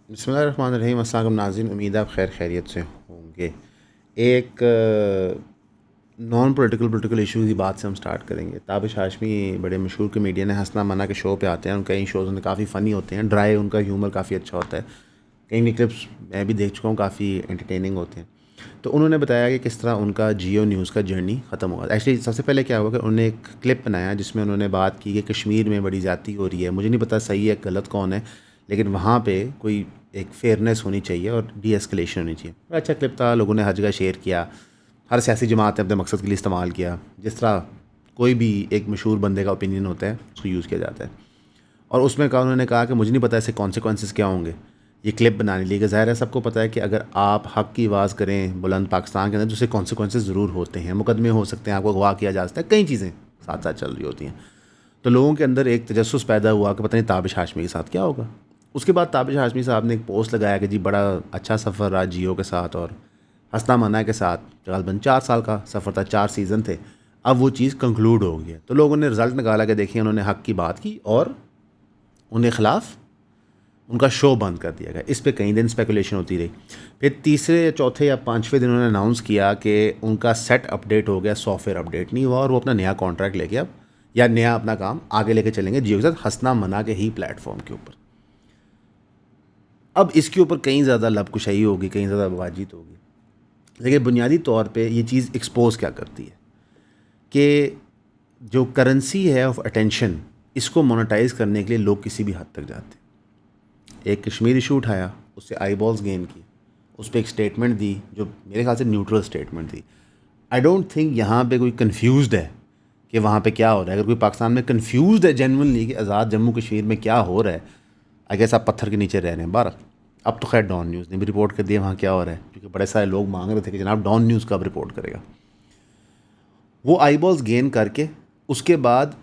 बिस्मिल्लाहिर्रहमानिर्रहीम। अस्सलाम वालेकुम नाज़रीन, उम्मीद है आप खैर खैरियत से होंगे। एक नॉन पॉलिटिकल इशू की बात से हम स्टार्ट करेंगे। ताबिश हाशमी बड़े मशहूर कमेडियन हैं, हसना मना के शो पे आते हैं। उनके कई शोज़ उनके काफ़ी फ़नी होते हैं, ड्राई उनका ह्यूमर काफ़ी अच्छा होता है। कई क्लिप्स मैं भी देख चुका हूँ, काफ़ी एंटरटेनिंग होते हैं। तो उन्होंने बताया कि किस तरह उनका जियो न्यूज़ का जर्नी ख़त्म हुआ। एक्चुअली सबसे पहले क्या हुआ कि उन्होंने एक क्लिप बनाया जिसमें उन्होंने बात की कि कश्मीर में बड़ी ज़्यादती हो रही है। मुझे नहीं पता सही है गलत कौन है, लेकिन वहाँ पे कोई एक फेयरनेस होनी चाहिए और डी एस्केलेशन होनी चाहिए। बड़ा अच्छा क्लिप था, लोगों ने हर जगह शेयर किया। हर सियासी जमात ने अपने मकसद के लिए इस्तेमाल किया। जिस तरह कोई भी एक मशहूर बंदे का ओपिनियन होता है, उसको यूज़ किया जाता है। और उसमें कहा उन्होंने कहा कि मुझे नहीं पता ऐसे कॉन्सिक्वेंसेस क्या होंगे ये क्लिप बनाने लिए। कि ज़ाहिर है सबको पता है कि अगर आप हक़ की आवाज़ करें बुलंद पाकिस्तान के अंदर, तो उससे कॉन्सिक्वेंसेस ज़रूर होते हैं। मुकदमे हो सकते हैं, आपको अगवा किया जा सकता है, कई चीज़ें साथ साथ चल रही होती हैं। तो लोगों के अंदर एक तजस्सुस पैदा हुआ कि पता नहीं ताबिश हाशमी के साथ क्या होगा। उसके बाद ताबिश हाशमी साहब ने एक पोस्ट लगाया कि जी बड़ा अच्छा सफ़र रहा जियो के साथ और हसना मना के साथ। तकरीबन 4 साल का सफ़र था, 4 सीज़न थे। अब वो चीज़ कंक्लूड हो गई है। तो लोगों ने रिज़ल्ट निकाला कि देखिए उन्होंने हक़ की बात की और उनके ख़िलाफ़ उनका शो बंद कर दिया गया। इस पे कई दिन स्पेकुलेशन होती रही। फिर तीसरे या चौथे या पाँचवें दिन उन्होंने अनाउंस किया कि उनका सेट अपडेट हो गया, सॉफ्टवेयर अपडेट नहीं हुआ और वो अपना नया कॉन्ट्रैक्ट लेके अब या नया अपना काम आगे लेके चलेंगे जियो के साथ, हसना मना के ही प्लेटफॉर्म के ऊपर। अब इसके ऊपर कहीं ज़्यादा लबकुशाई होगी, कहीं ज़्यादा बातचीत होगी, लेकिन बुनियादी तौर पे ये चीज़ एक्सपोज क्या करती है कि जो करेंसी है ऑफ अटेंशन, इसको मोनेटाइज करने के लिए लोग किसी भी हद तक जाते हैं। एक कश्मीर इशू उठाया, उससे आई बॉल्स गेन की, उस पर एक स्टेटमेंट दी जो मेरे ख्याल से न्यूट्रल स्टेटमेंट थी। आई डोंट थिंक यहाँ पे कोई कन्फ्यूज़्ड है कि वहाँ पे क्या हो रहा है। अगर कोई पाकिस्तान में कन्फ्यूज़्ड है जेनुइनली कि आज़ाद जम्मू कश्मीर में क्या हो रहा है, आई गेस आप पत्थर के नीचे रह रहे हैं। बारह अब तो खैर डॉन न्यूज़ ने भी रिपोर्ट कर दिया वहाँ क्या हो रहा है, क्योंकि बड़े सारे लोग मांग रहे थे कि जनाब डॉन न्यूज़ कब रिपोर्ट करेगा। वो आई बॉल्स गेन करके उसके बाद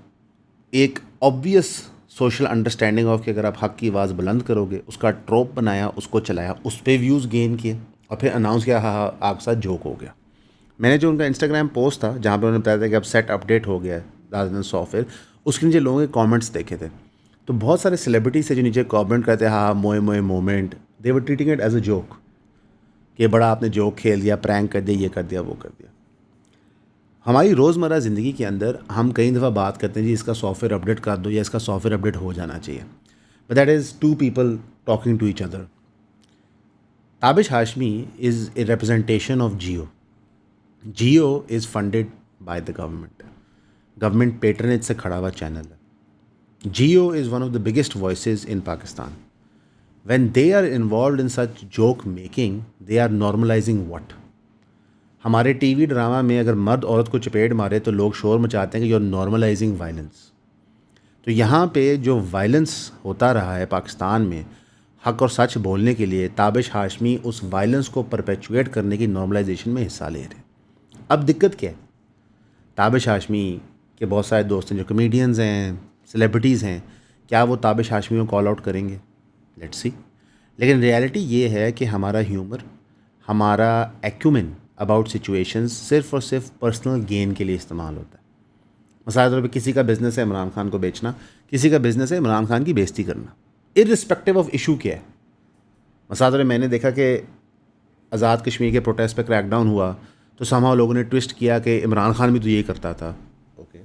एक ऑब्वियस सोशल अंडरस्टैंडिंग ऑफ कि अगर आप हक़ की आवाज़ बुलंद करोगे, उसका ट्रोप बनाया, उसको चलाया, उस पर व्यूज़ गेन किए और फिर अनाउंस किया हाँ हाँ आपके साथ जोक हो गया। मैंने जो उनका इंस्टाग्राम पोस्ट था जहाँ पे उन्होंने बताया था कि अब सेट अपडेट हो गया है रादर देन सॉफ्टवेयर, उसके नीचे लोगों के कमेंट्स देखे थे। तो बहुत सारे सेलिब्रिटीज से जो नीचे कमेंट करते हैं हाँ मोए मोए moment, they were treating it as a joke कि बड़ा आपने जोक खेल दिया, प्रैंक कर दिया, ये कर दिया, वो कर दिया। हमारी रोज़मर्रा ज़िंदगी के अंदर हम कई दफ़ा बात करते हैं जी इसका सॉफ्टवेयर अपडेट कर दो या इसका सॉफ्टवेयर अपडेट हो जाना चाहिए, but that is two people talking to each other. Tabish Hashmi is a representation of Geo. Geo is funded by the government, government patronage से खड़ा हुआ चैनल है। Geo is one of the biggest voices in Pakistan. When they are involve in such joke making, they are normalising what. हमारे TV drama में अगर मर्द औरत को चपेट मारे तो लोग शोर मचाते हैं कि यू आर नॉर्मलाइजिंग वायलेंस। तो यहाँ पे जो वायलेंस होता रहा है पाकिस्तान में हक और सच बोलने के लिए, ताबिश हाशमी उस वायलेंस को परपेचुएट करने की नॉर्मलाइजेशन में हिस्सा ले रहे हैं। अब दिक्कत क्या है, ताबिश हाशमी के बहुत सारे दोस्त हैं जो कमेडियंस हैं, सेलिब्रिटीज़ हैं, क्या वो ताबिश हाशमी को कॉल आउट करेंगे? Let's see. लेकिन रियलिटी ये है कि हमारा ह्यूमर, हमारा एक्यूमेन अबाउट सिचुएशंस सिर्फ़ और सिर्फ पर्सनल गेन के लिए इस्तेमाल होता है। मिसाल के तौर पे किसी का बिज़नेस है इमरान खान को बेचना, किसी का बिज़नेस है इमरान खान की बेइज्जती करना, इर्रिस्पेक्टिव ऑफ इशू क्या है। मिसाल के तौर पे मैंने देखा कि आज़ाद कश्मीर के प्रोटेस्ट पे क्रैकडाउन हुआ तो समहाउ लोगों ने ट्विस्ट किया कि इमरान खान भी तो यही करता था। ओके,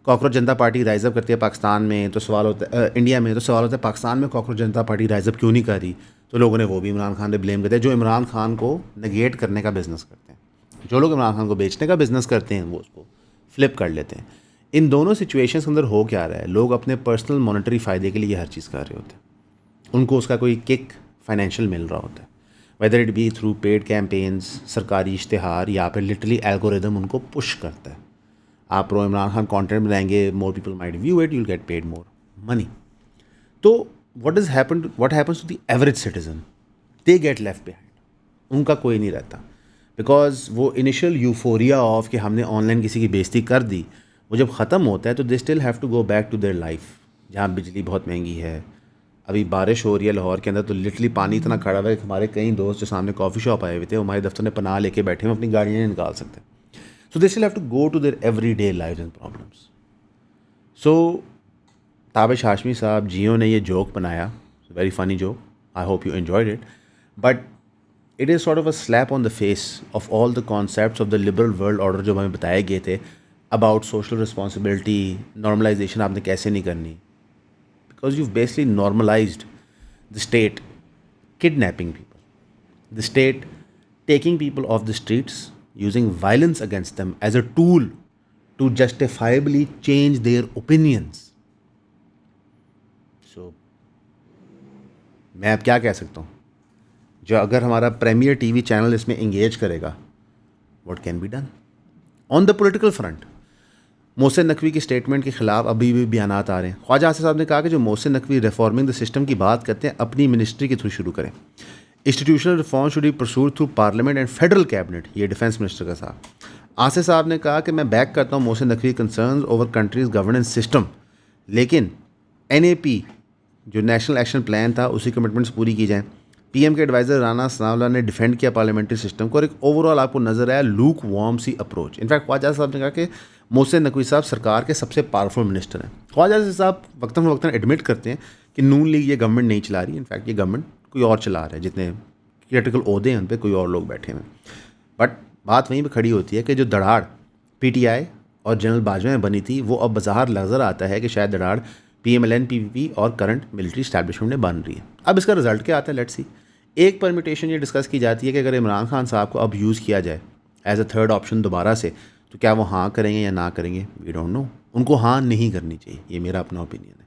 कॉकरोच जनता पार्टी राइज़ अप करती है पाकिस्तान में, तो सवाल होता है इंडिया में, तो सवाल होता है पाकिस्तान में कॉकरोच जनता पार्टी राइज़ अप क्यों नहीं कर रही। तो लोगों ने वो भी इमरान खान पे ब्लेम करते हैं, जो इमरान खान को नेगेट करने का बिज़नेस करते हैं। जो लोग इमरान खान को बेचने का बिज़नेस करते हैं वो उसको फ्लिप कर लेते हैं। इन दोनों सिचुएशंस के अंदर हो क्या रहा है, लोग अपने पर्सनल मॉनेटरी फ़ायदे के लिए ये हर चीज़ कर रहे होते हैं। उनको उसका कोई किक फाइनेंशियल मिल रहा होता है, whether it be through paid campaigns, सरकारी इश्तिहार, या फिर लिटरली एल्गोरिदम उनको पुश करता है। आप प्रो इमरान खान कंटेंट बनाएंगे, more people might view it, you'll get paid more money. तो what happens to the average citizen, they get left behind. उनका कोई नहीं रहता, बिकॉज वो इनिशियल यूफोरिया ऑफ कि हमने ऑनलाइन किसी की बेइज्जती कर दी, वो जब ख़त्म होता है तो they still have to go back to their life, जहाँ बिजली बहुत महंगी है। अभी बारिश हो रही है लाहौर के अंदर, तो लिटरली पानी इतना खड़ा हुआ है कि हमारे कई दोस्त जो सामने कॉफ़ी शॉप आए हुए थे, हमारे दफ्तर में पनाह लेके बैठे, हम अपनी गाड़ियाँ नहीं निकाल सकते। So they still have to go to their everyday life and problems. So Tabish Hashmi साहब, जियो ने ये जोक बनाया, very funny joke, I hope you enjoyed it. But it is sort of a slap on the face of all the concepts of the liberal world order जो हमें बताए गए थे about social responsibility, normalization आपने कैसे नहीं करनी. Because you've basically normalized the state kidnapping people, the state taking people off the streets, using violence against them as a tool to justifiably change their opinions. So, मैं अब क्या कह सकता हूँ, जो अगर हमारा प्रीमियर टीवी चैनल इसमें इंगेज करेगा, what can be done on the political front. Mohsin Naqvi की स्टेटमेंट के खिलाफ अभी भी बयानात आ रहे हैं. ख्वाजा आसिफ साहब ने कहा कि जो Mohsin Naqvi reforming the system की बात करते हैं अपनी मिनिस्ट्री के थ्रू शुरू करें. Institutional reform should be pursued through parliament and federal cabinet. ये डिफेंस मिनिस्टर का साहब. आसिफ साहब ने कहा कि मैं बैक करता हूँ Mohsin Naqvi concerns over countries governance system, लेकिन NAP जो नेशनल एक्शन प्लान था उसकी कमिटमेंट्स पूरी की जाएँ. PM के एडवाइज़र राना सनाउल्लाह ने डिफेंड किया पार्लियामेंट्री सिस्टम को और एक ओवरऑल आपको नजर आया लूक वार्म सी अप्रोच. इनफैक्ट ख्वाजा साहब ने कहा कि मोहसिन नकवी साहब सरकार के सबसे पावरफुल मिनिस्टर हैं. ख्वाजा साहब वक्तन फ़वक्तन एडमिट करते हैं कि नून लीग ये गवर्नमेंट नहीं चला रही, इनफैक्ट ये गवर्नमेंट कोई और चला रहा है. जितने क्रिटिकल ओहदे हैं उन पर कोई और लोग बैठे हुए हैं. बट बात वहीं पर खड़ी होती है कि जो दड़ाड़ PTI और जनरल बाजवा में बनी थी वो अब बाज़ार नज़र आता है कि शायद दड़ाड़ PMLN PPP और करंट मिलिट्री इस्टेब्लिशमेंट में बन रही है. अब इसका रिजल्ट क्या आता है, लेट्स सी. एक परमिटेशन ये डिस्कस की जाती है कि अगर इमरान खान साहब को अब यूज़ किया जाए एज अ थर्ड ऑप्शन दोबारा से, तो क्या वो हाँ करेंगे या ना करेंगे, वी डोंट नो. उनको हाँ नहीं करनी चाहिए, ये मेरा अपना ओपिनियन है.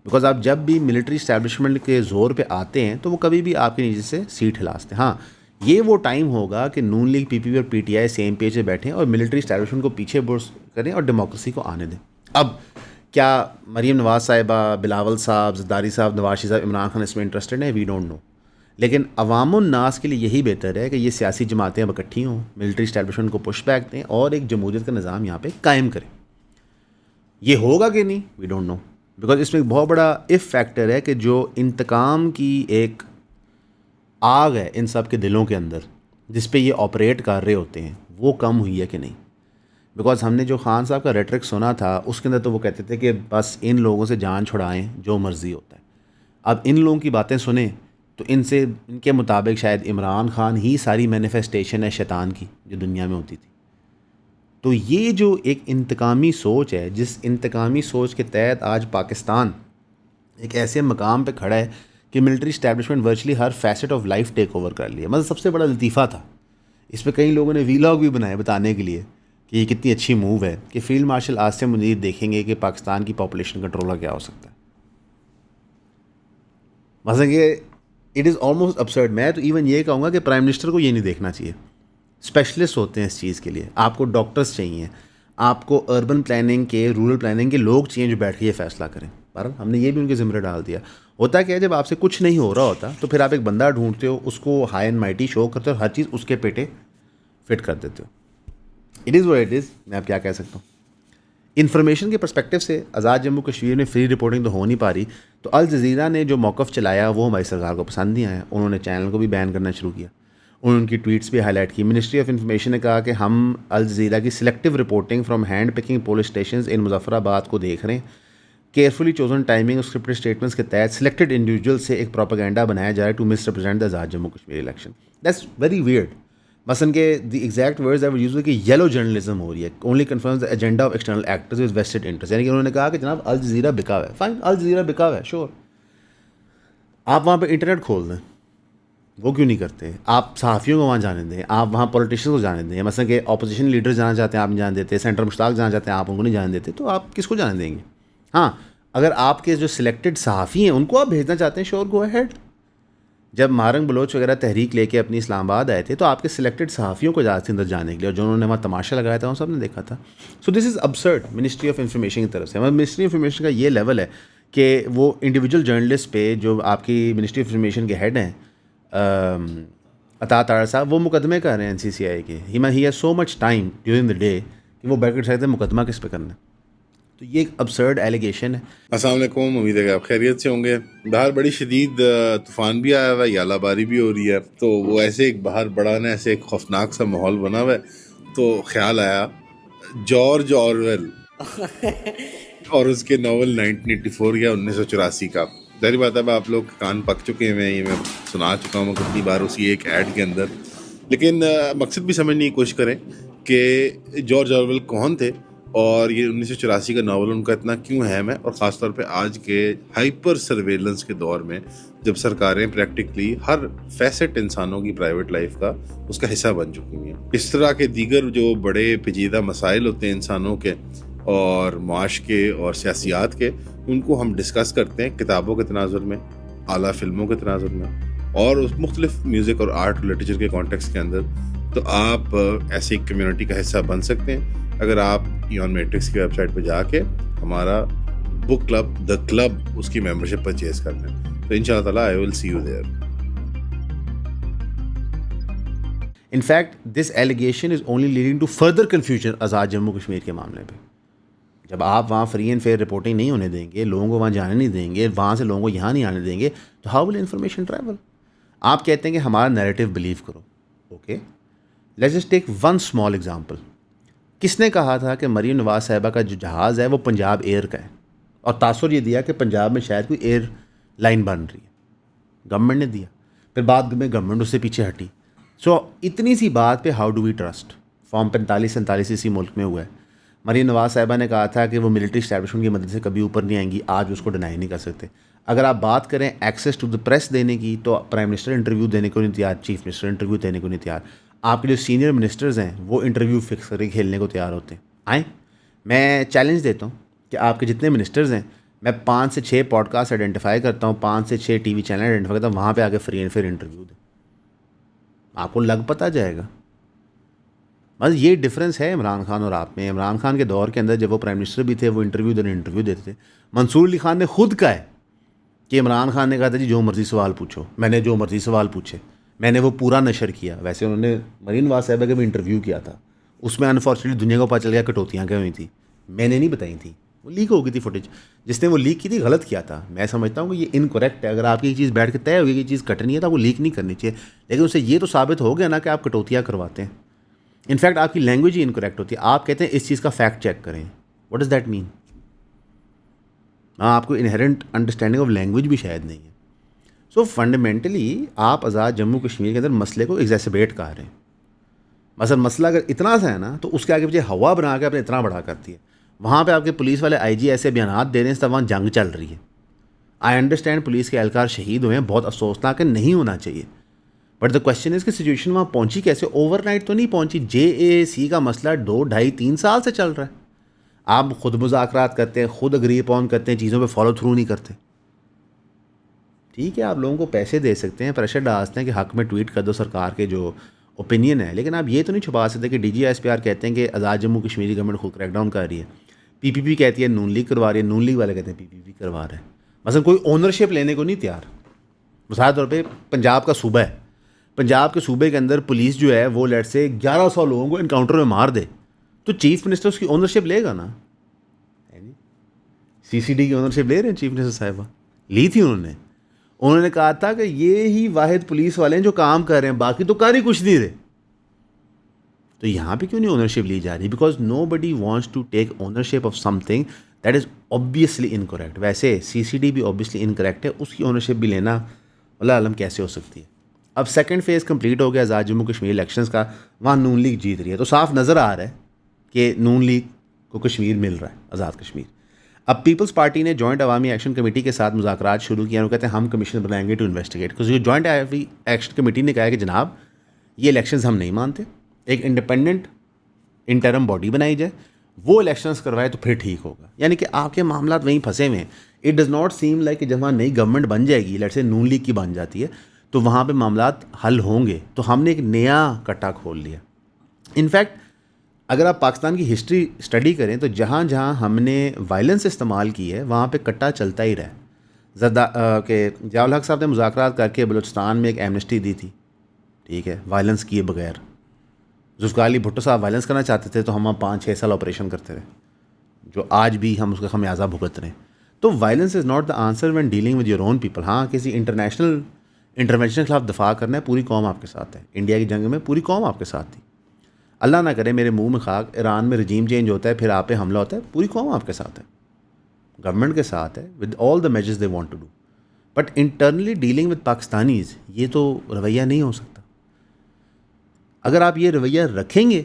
बिकॉज आप जब भी मिलिट्री इस्टेब्लिशमेंट के ज़ोर पे आते हैं तो वो कभी भी आपके नीचे से सीट हिलाते हैं. हाँ, ये वो टाइम होगा कि नून लीग PPP और PTI सेम पेज पे बैठें और मिलिट्री इस्टेब्लिशमेंट को पीछे बुर्स करें और डेमोक्रेसी को आने दें. अब क्या मरीम नवाज़ साहिबा, बिलावल साहब, जरदारी साहब, नवाज शरीफ साहब, इमरान खान इसमें इंटरेस्टेड है, वी डोंट नो. लेकिन अवामुन्नास के लिए यही बेहतर है कि ये सियासी जमातें अब इकट्ठी हों, मिलिट्री इस्टेब्लिशमेंट को पुश बैक दें और एक जमहूरियत का निज़ाम यहाँ पे कायम करें. ये होगा कि नहीं, वी डोंट नो. बिकॉज इसमें एक बहुत बड़ा इफ़ फैक्टर है कि जो इंतकाम की एक आग है इन सब के दिलों के अंदर जिस पे ये ऑपरेट कर रहे होते हैं, वो कम हुई है कि नहीं. बिकॉज हमने जो खान साहब का रेटरिक सुना था उसके अंदर तो वो कहते थे कि बस इन लोगों से जान छुड़ाएं जो मर्ज़ी होता है. अब इन लोगों की बातें सुने तो इनसे इनके मुताबिक शायद इमरान खान ही सारी मैनिफेस्टेशन है शैतान की जो दुनिया में होती थी. तो ये जो एक इंतकामी सोच है, जिस इंतकामी सोच के तहत आज पाकिस्तान एक ऐसे मकाम पे खड़ा है कि मिलिट्री इस्टेब्लिशमेंट वर्चुअली हर facet of life take over कर लिया. मतलब सबसे बड़ा लतीफ़ा था इस पर, कई लोगों ने वीलॉग भी बनाए बताने के लिए कि ये कितनी अच्छी मूव है कि फील्ड मार्शल आसिम मुनीर देखेंगे कि पाकिस्तान की पॉपुलेशन कंट्रोल क्या हो सकता है. मतलब ये इट इज़ ऑलमोस्ट अपसर्ड. मैं तो इवन ये कहूँगा कि प्राइम मिनिस्टर को ये नहीं देखना चाहिए. स्पेशलिस्ट होते हैं इस चीज़ के लिए. आपको डॉक्टर्स चाहिए, आपको अर्बन प्लानिंग के, रूरल प्लानिंग के लोग चाहिए जो बैठ के ये फैसला करें. पर हमने ये भी उनके ज़िम्मे डाल दिया. होता क्या है, जब आपसे कुछ नहीं हो रहा होता तो फिर आप एक बंदा ढूंढते हो, उसको हाई एंड माइटी शो करते हो, हर चीज़ उसके पेटे फिट कर देते हो. It is what it is. मैं अब क्या कह सकता हूँ. इन्फॉर्मेशन के पर्सपेक्टिव से आज़ाद जम्मू कश्मीर में फ्री रिपोर्टिंग तो हो नहीं पा रही. तो अल जज़ीरा ने जो मौक़िफ़ चलाया वो हमारी सरकार को पसंद नहीं आया. उन्होंने चैनल को भी बैन करना शुरू किया. उन्होंने उनकी ट्वीट्स भी हाईलाइट की. मिनिस्ट्री ऑफ इंफॉर्मेशन ने कहा कि हम अल जज़ीरा की selective reporting from hand picking police station इन मुजफ्फराबाद को देख रहे हैं. केयरफुली चोजन टाइमिंग और स्क्रिप्टेड स्टेटमेंट्स के तहत सिलेक्टेड इंडिविजुअल से एक प्रोपेगेंडा बनाया जा रहा है to misrepresent the Azad Jammu Kashmir election. That's very weird. मसलन के the exact words that were used कि येलो जर्नलिज्म हो रही है, only confirms the agenda of external actors with vested interest. यानी कि उन्होंने कहा कि जनाब अल जज़ीरा बिका हुआ है. फाइन, अल जज़ीरा बिका हुआ है, श्योर. आप वहाँ पे इंटरनेट खोल दें, वो क्यों नहीं करते. आप सहाफ़ियों को वहाँ जाने दें, आप वहाँ पॉलिटिशियंस को जाने दें. मसलन के अपोजिशन लीडर्स जाना चाहते हैं, आप नहीं जाने देते. सेंटर मुश्ताक जाना चाहते हैं, आप उनको नहीं जाने देते. तो आप किसको जाने देंगे. हाँ, अगर आपके जो सिलेक्टेड सहाफ़ी हैं उनको आप भेजना चाहते हैं, श्योर, गो अहेड. जब मारंग बलोच वगैरह तहरीक लेके अपनी इस्लामाबाद आए थे तो आपके सिलेक्टेड सहाफ़ियों को इजाज़त अंदर जाने के लिए, और जो उन्होंने वहाँ तमाशा लगाया था उन सब ने देखा था. So this is absurd ministry of information की तरफ से. मतलब मिनिस्ट्री ऑफ इंफॉर्मेशन का ये लेवल है कि वो इंडिविजुअल जर्नलिस्ट पे, जो आपकी मिनिस्ट्री ऑफ इंफॉर्मेशन के हेड हैं अता तारा साहब, वो मुकदमे कर रहे हैं NCCI के. He has so much time during the day कि वो बैठ कर सकते हैं मुकदमा किस पे करना है. तो ये एक अबसर्ड एलिगेशन है. अस्सलाम वालेकुम, उम्मीद है कि आप खैरियत से होंगे. बाहर बड़ी शदीद तूफ़ान भी आया हुआ है, यालाबारी भी हो रही है. तो वो ऐसे एक बाहर बड़ा ना ऐसे एक खौफनाक सा माहौल बना हुआ है. तो ख्याल आया जॉर्ज ऑरवेल और उसके नावल 1984 या 1984 का जाहिर बात है अब आप लोग कान पक चुके हैं, ये मैं सुना चुका हूँ कितनी बार उसी एक ऐड के अंदर, लेकिन मकसद भी समझने की कोशिश करें कि जॉर्ज ऑरवेल कौन थे और ये 1984 का नावल उनका इतना क्यों अहम है, और ख़ास तौर पे आज के हाइपर सर्वेलेंस के दौर में जब सरकारें प्रैक्टिकली हर फैसेट इंसानों की प्राइवेट लाइफ का उसका हिस्सा बन चुकी हैं। इस तरह के दीगर जो बड़े पेचीदा मसाइल होते हैं इंसानों के और माश के और सियासियात के, उनको हम डिस्कस करते हैं किताबों के तनाजुर में, आला फिल्मों के तनाजुर में और उस मुख्तलिफ म्यूज़िक और आर्ट और लिटरेचर के कॉन्टेक्स्ट के अंदर। तो आप ऐसी कम्युनिटी का हिस्सा बन सकते हैं अगर आप इयॉन मैट्रिक्स की वेबसाइट पर जाके हमारा बुक क्लब द क्लब उसकी मेंबरशिप परचेज कर लें। तो इंशाअल्लाह ताला I will see you there. In fact, this allegation is only leading to further confusion आज़ाद जम्मू कश्मीर के मामले पे। जब आप वहाँ फ्री एंड फेयर रिपोर्टिंग नहीं होने देंगे, लोगों को वहाँ जाने नहीं देंगे, वहाँ से लोगों को यहाँ नहीं आने देंगे, तो हाउ विल इन्फॉर्मेशन ट्रैवल? आप कहते हैं कि हमारा नैरेटिव बिलीव करो। Okay, let's just take one small example. किसने कहा था कि मरीम नवाज साहिबा का जो जहाज़ है वो पंजाब एयर का है, और तासुर ये दिया कि पंजाब में शायद कोई एयर लाइन बन रही है? गवर्नमेंट ने दिया, फिर बाद में गवर्नमेंट उससे पीछे हटी। सो इतनी सी बात पे how do we trust? Form 45-47 इसी मुल्क में हुआ है। मरीम नवाज साहिबा ने कहा था कि वो मिलिट्री इस्टेब्लिशमेंट की मदद से कभी ऊपर नहीं आएंगी, आज उसको डिनाई नहीं कर सकते। अगर आप बात करें एक्सेस टू द प्रेस देने की, तो प्राइम मिनिस्टर इंटरव्यू देने को नहीं तैयार, चीफ मिनिस्टर इंटरव्यू देने को नहीं तैयार। आपके जो सीनियर मिनिस्टर्स हैं वो इंटरव्यू फिक्स करके खेलने को तैयार होते हैं। आएँ, मैं चैलेंज देता हूँ कि आपके जितने मिनिस्टर्स हैं, मैं 5 से 6 पॉडकास्ट आइडेंटिफाई करता हूँ, 5 से 6 टीवी चैनल आइडेंटिफाई करता हूँ, वहाँ पे आके फ्री एंड फेयर इंटरव्यू दें, आपको लग पता जाएगा। बस ये डिफरेंस है इमरान खान और आप में। इमरान खान के दौर के अंदर जब वो प्राइम मिनिस्टर भी थे, वो इंटरव्यू देते थे। मंसूर अली खान ने खुद कहा है कि इमरान खान ने कहा था जी जो मर्ज़ी सवाल पूछो, मैंने जो मर्ज़ी सवाल पूछे, मैंने वो पूरा नशर किया। वैसे उन्होंने मरीम नवाज साहिबा का भी इंटरव्यू किया था, उसमें अनफॉर्चुनेटली दुनिया को पता चल गया कटौतियाँ क्या हुई थी, मैंने नहीं बताई थी, वो लीक हो गई थी फुटेज। जिसने वो लीक की थी गलत किया था। मैं समझता हूँ कि ये इनकरेक्ट है। अगर आपकी ये चीज़ बैठ के तय होगी कि चीज़ कटनी है तो आपको लीक नहीं करनी चाहिए, लेकिन उससे ये तो साबित हो गया ना कि आप कटौतियाँ करवाते हैं। इनफैक्ट आपकी लैंग्वेज ही इनकरेक्ट होती है। आप कहते हैं इस चीज़ का फैक्ट चेक करें, व्हाट डज़ दैट मीन? आपको इनहेरेंट अंडरस्टैंडिंग ऑफ लैंग्वेज भी शायद नहीं है। सो फंडामेंटली आप आज़ाद जम्मू कश्मीर के अंदर मसले को एग्जैसबरेट कर रहे हैं। मसलन मसला अगर इतना सा है ना, तो उसके आगे पीछे हवा बना के आपने इतना बड़ा करती है। वहाँ पे आपके पुलिस वाले आईजी ऐसे बयान दे रहे हैं, सब वहाँ जंग चल रही है। आई अंडरस्टैंड पुलिस के एहलकार शहीद हुए हैं, बहुत अफसोसनाक है, नहीं होना चाहिए। बट द क्वेश्चन इज़ कि सिचुएशन वहाँ पहुँची कैसे? ओवरनाइट तो नहीं पहुँची। JAC का मसला 2, 2.5, 3 साल से चल रहा है। आप खुद मुज़ाकरात करते हैं, खुद अग्री अपॉन करते हैं, चीज़ों पे फॉलो थ्रू नहीं करते। ठीक है, आप लोगों को पैसे दे सकते हैं, प्रेशर डाल सकते हैं कि हक में ट्वीट कर दो सरकार के जो ओपिनियन है, लेकिन आप ये तो नहीं छुपा सकते कि DGSPR कहते हैं कि आज़ाद जम्मू कश्मीरी गवर्नमेंट खुद क्रैकडाउन कर रही है, PPP कहती है नून लीग करवा रही है, नून लीग वाले कहते हैं PPP करवा रहे हैं। मसलन कोई ओनरशिप लेने को नहीं तैयार। मिसाल तौर पर पंजाब का सूबा है, पंजाब के सूबे के अंदर पुलिस जो है वो लेट से 1100 लोगों को इनकाउंटर में मार दे, तो चीफ मिनिस्टर उसकी ओनरशिप लेगा ना? CCD की ओनरशिप ले रहे हैं चीफ मिनिस्टर साहिबा, ली थी उन्होंने कहा था कि ये ही वाहिद पुलिस वाले हैं जो काम कर रहे हैं, बाकी तो कर ही कुछ नहीं रहे। तो यहाँ पे क्यों नहीं ओनरशिप ली जा रही? Because nobody wants to take ownership of something that is obviously incorrect. वैसे CCD भी ऑब्वियसली इनकरेक्ट है, उसकी ओनरशिप भी लेना अल्लाह आलम कैसे हो सकती है। अब सेकंड फेज़ कंप्लीट हो गया आज़ाद जम्मू कश्मीर इलेक्शंस का, वहाँ नून लीग जीत रही है, तो साफ नज़र आ रहा है कि नून लीग को कश्मीर मिल रहा है, आज़ाद कश्मीर। अब पीपल्स पार्टी ने जॉइंट अवामी एक्शन कमेटी के साथ मुज़ाकरात शुरू किया। वो कहते हैं हम कमीशन बनाएंगे टू इन्वेस्टिगेट, क्योंकि जॉइंट एक्शन कमेटी ने कहा कि जनाब ये इलेक्शंस हम नहीं मानते, एक इंडिपेंडेंट इंटरम बॉडी बनाई जाए, वो इलेक्शंस करवाए तो फिर ठीक होगा। यानी कि आपके मामला वहीं फंसे हुए हैं। It does not seem like कि जब वहाँ नई गवर्नमेंट बन जाएगी, लेट्स से नून लीग की बन जाती है, तो वहाँ पे मामलात हल होंगे। तो हमने एक नया कट्टा खोल लिया। इनफैक्ट अगर आप पाकिस्तान की हिस्ट्री स्टडी करें तो जहाँ जहाँ हमने वायलेंस इस्तेमाल की है वहाँ पे कट्टा चलता ही रहा है। के ज़ियाउल हक साहब ने मुज़ाकरात करके बलूचिस्तान में एक एमनेस्टी दी थी, ठीक है, वायलेंस किए बगैर। जुल्फ़िकार अली भुट्टो साहब वायलेंस करना चाहते थे तो हम 5-6 साल ऑपरेशन करते थे, जो आज भी हम उसका खमियाजा भुगत रहे हैं। तो violence is not the answer when dealing with your own people. हाँ, किसी इंटरनेशनल इंटरवेंशन के खिलाफ दफा करना है, पूरी कौम आपके साथ है। इंडिया की जंग में पूरी कौम आपके साथ थी। अल्लाह ना करे मेरे मुंह में खाक, ईरान में रजीम चेंज होता है, फिर आप पे हमला होता है, पूरी कौम आपके साथ है, गवर्नमेंट के साथ है, with all the measures they want to do. But internally dealing with Pakistanis ये तो रवैया नहीं हो सकता। अगर आप ये रवैया रखेंगे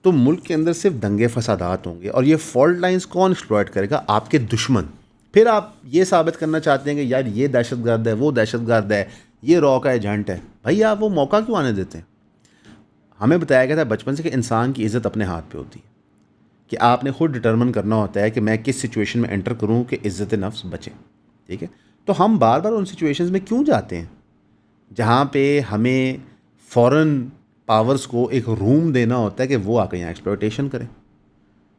तो मुल्क के अंदर सिर्फ दंगे फसादात होंगे, और ये फॉल्ट लाइंस कौन एक्सप्लॉइट करेगा? आपके दुश्मन। फिर आप ये साबित करना चाहते हैं कि यार ये दहशतगर्द है, वो दहशतगर्द है, ये रॉ का एजेंट है। भाई आप वो मौका क्यों आने देते हैं? हमें बताया गया था बचपन से कि इंसान की इज़्ज़त अपने हाथ पे होती है, कि आपने खुद डिटर्मिन करना होता है कि मैं किस सिचुएशन में एंटर करूँ कि इज़्ज़त नफ्स बचे। ठीक है, तो हम बार बार उन सिचुएशंस में क्यों जाते हैं जहाँ पे हमें फॉरेन पावर्स को एक रूम देना होता है कि वो आकर यहाँ एक्सप्लॉयटेशन करें।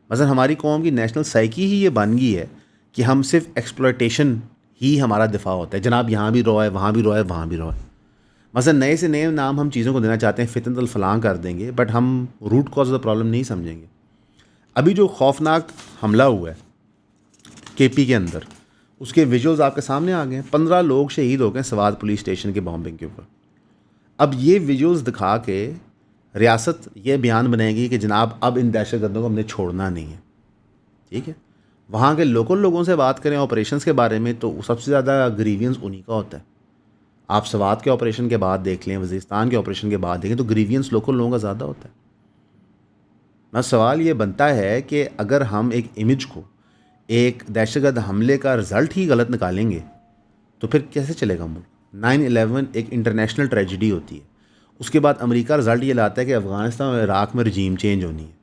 मसलन हमारी कौम की नेशनल साइकी ही ये बन गई है कि हम सिर्फ एक्सप्लॉयटेशन ही हमारा दिफा होता है। जनाब यहाँ भी रॉ है, वहाँ भी रॉ है, वहाँ भी रॉ है। मसलन नए से नए नाम हम चीज़ों को देना चाहते हैं, फितनतुल फलां कर देंगे, बट हम root cause of the problem नहीं समझेंगे। अभी जो खौफनाक हमला हुआ है केपी के अंदर, उसके विजुअल्स आपके सामने आ गए हैं। 15 लोग शहीद हो गए स्वात पुलिस स्टेशन के बॉम्बिंग के ऊपर। अब ये विजुअल्स दिखा के रियासत ये बयान बनाएगी कि जनाब अब इन दहशतगर्दों को हमने छोड़ना नहीं है। ठीक है, वहाँ के लोकल लोगों से बात करें ऑपरेशंस के बारे में तो सबसे ज़्यादा ग्रीवियंस उन्हीं का होता है। आप स्वात के ऑपरेशन के बाद देख लें, वज़ीरिस्तान के ऑपरेशन के बाद देखें तो ग्रीवियंस लोकल लोगों का ज़्यादा होता है। ना सवाल ये बनता है कि अगर हम एक इमेज को, एक दहशतगर्द हमले का रिज़ल्ट ही गलत निकालेंगे तो फिर कैसे चलेगा मुल्क? 9/11 एक इंटरनेशनल ट्रेजिडी होती है, उसके बाद अमेरिका रिज़ल्ट ये लाता है कि अफ़गानिस्तान और इराक़ में रजीम चेंज होनी है।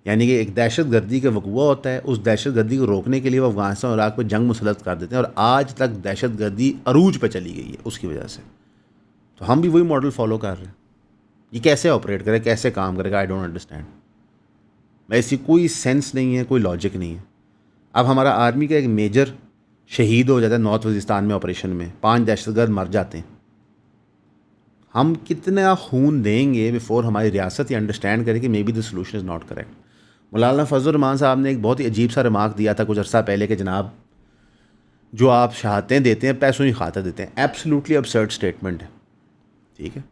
यानी कि एक दहशतगर्दी का वक़ूआ होता है, उस दहशतगर्दी को रोकने के लिए वो अफ़गानिस्तान और इराक़ पर जंग मुसल्लत कर देते हैं, और आज तक दहशतगर्दी अरूज पे चली गई है उसकी वजह से। तो हम भी वही मॉडल फॉलो कर रहे हैं। ये कैसे ऑपरेट करे, कैसे काम करेगा? I don't understand. मैं इसकी कोई सेंस नहीं है, कोई लॉजिक नहीं है। अब हमारा आर्मी का एक मेजर शहीद हो जाता है नॉर्थ वज़ीरिस्तान में ऑपरेशन में, 5 दहशतगर्द मर जाते हैं। हम कितना खून देंगे बिफोर हमारी रियासत ये अंडरस्टैंड करे कि may be the solution is not correct? मौलाना फजल रहमान साहब ने एक बहुत ही अजीब सा रिमार्क दिया था कुछ अर्सा पहले कि जनाब जो आप शहादतें देते हैं पैसों की खातिर देते हैं। एब्सोल्युटली absurd स्टेटमेंट है। ठीक है,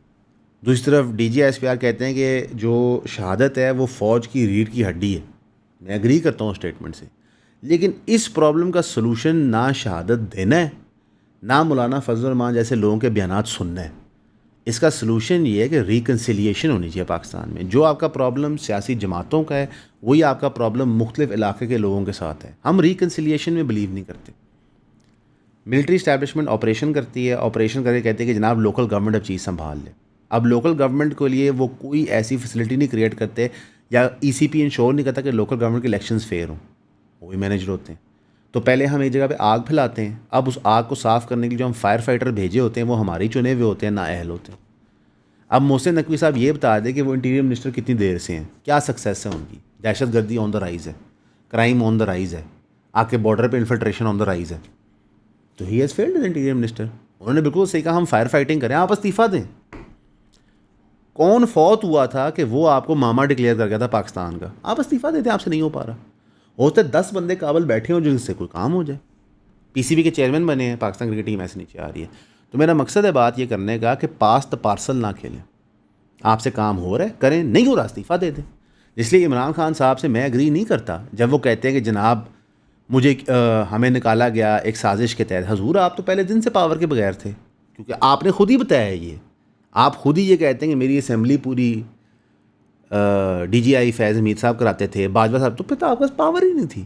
दूसरी तरफ DGSPR कहते हैं कि जो शहादत है वो फ़ौज की रीढ़ की हड्डी है। मैं एग्री करता हूँ स्टेटमेंट से, लेकिन इस प्रॉब्लम का सलूशन ना शहादत देना है, ना मौलाना फजल रहमान जैसे लोगों के बयानात सुनना है। इसका सलूशन ये है कि रिकन्सिलिएशन होनी चाहिए पाकिस्तान में। जो आपका प्रॉब्लम सियासी जमातों का है वही आपका प्रॉब्लम मुख्तलिफ इलाके के लोगों के साथ है। हम रिकन्सिलिएशन में बिलीव नहीं करते। मिलिट्री इस्टेब्लिशमेंट ऑपरेशन करती है, ऑपरेशन करके कहते हैं कि जनाब लोकल गवर्नमेंट अब चीज़ संभाल ले। अब लोकल गवर्नमेंट के लिए वो कोई ऐसी फैसिलिटी नहीं क्रिएट करते, या ECP इंश्योर नहीं करता कि लोकल गवर्नमेंट के इलेक्शंस फेयर हों, वो भी मैनेजर होते हैं। तो पहले हम एक जगह पे आग फैलाते हैं, अब उस आग को साफ़ करने के लिए जो हम फायर फाइटर भेजे होते हैं वो हमारे चुने हुए होते हैं, ना अहल होते हैं। अब मोहसिन नकवी साहब ये बता दें कि वो इंटीरियर मिनिस्टर कितनी देर से हैं, क्या सक्सेस है उनकी? दहशतगर्दी ऑन द राइज़ है, क्राइम ऑन द राइज़ है, आपके बॉर्डर पे इन्फिल्ट्रेशन ऑन द राइज़ है। तो he has failed as interior minister. उन्होंने बिल्कुल सही कहा, हम फायर फाइटिंग करें, आप इस्तीफ़ा दें। कौन फौत हुआ था कि वो आपको मामा डिक्लेयर कर गया था पाकिस्तान का? आप इस्तीफ़ा देते, आपसे नहीं हो पा रहा। होते 10 बंदे काबल बैठे हों जिनसे कोई काम हो जाए। PCB के चेयरमैन बने हैं, पाकिस्तान क्रिकेट टीम ऐसे नीचे आ रही है। तो मेरा मकसद है बात ये करने का कि पास द पार्सल ना खेलें। आपसे काम हो रहा है करें, नहीं हो रहा इस्तीफ़ा दे दें। इसलिए इमरान खान साहब से मैं एग्री नहीं करता जब वो कहते हैं कि जनाब मुझे हमें निकाला गया एक साजिश के तहत। हजूर आप तो पहले दिन से पावर के बगैर थे, क्योंकि आपने खुद ही बताया ये। आप खुद ही ये कहते हैं कि मेरी असेंबली पूरी DGI फैज़ हमीद साहब कराते थे, बाजवा साहब, तो फिर तो आपके पास पावर ही नहीं थी।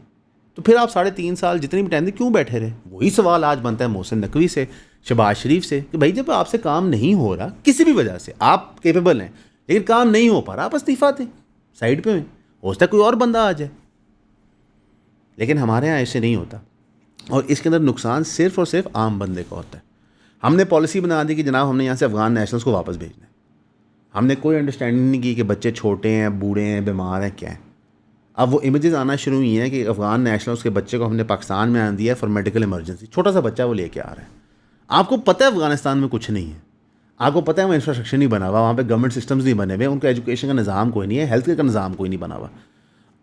तो फिर आप 3.5 साल जितनी भी टाइम थे क्यों बैठे रहे? वही सवाल आज बनता है मोहसिन नकवी से, शहबाज शरीफ से, कि भाई जब आपसे काम नहीं हो रहा किसी भी वजह से, आप कैपेबल हैं लेकिन काम नहीं हो पा रहा, आप इस्तीफ़ा दें, साइड पे हो सकता है कोई और बंदा आ जाए। लेकिन हमारे यहाँ ऐसे नहीं होता, और इसके अंदर नुकसान सिर्फ और सिर्फ आम बंदे का होता है। हमने पॉलिसी बना दी कि जनाब हमने यहाँ से अफ़गान नेशनल्स को वापस भेजना है। हमने कोई अंडरस्टैंडिंग नहीं की कि बच्चे छोटे हैं, बूढ़े हैं, बीमार हैं, क्या है। अब वो इमेजेस आना शुरू हुई हैं कि अफ़गान नेशनल्स के बच्चे को हमने पाकिस्तान में आने दिया फॉर मेडिकल इमरजेंसी। छोटा सा बच्चा वो लेके आ रहा है। आपको पता है अफ़गानिस्तान में कुछ नहीं है, आपको पता है वहाँ इंफ्रास्ट्रक्चर नहीं बना हुआ, वहाँ पे गवर्नमेंट सिस्टम्स नहीं बने हुए, उनका एजुकेशन का निज़ाम कोई नहीं है, हेल्थ केयर का निज़ाम कोई नहीं बना हुआ,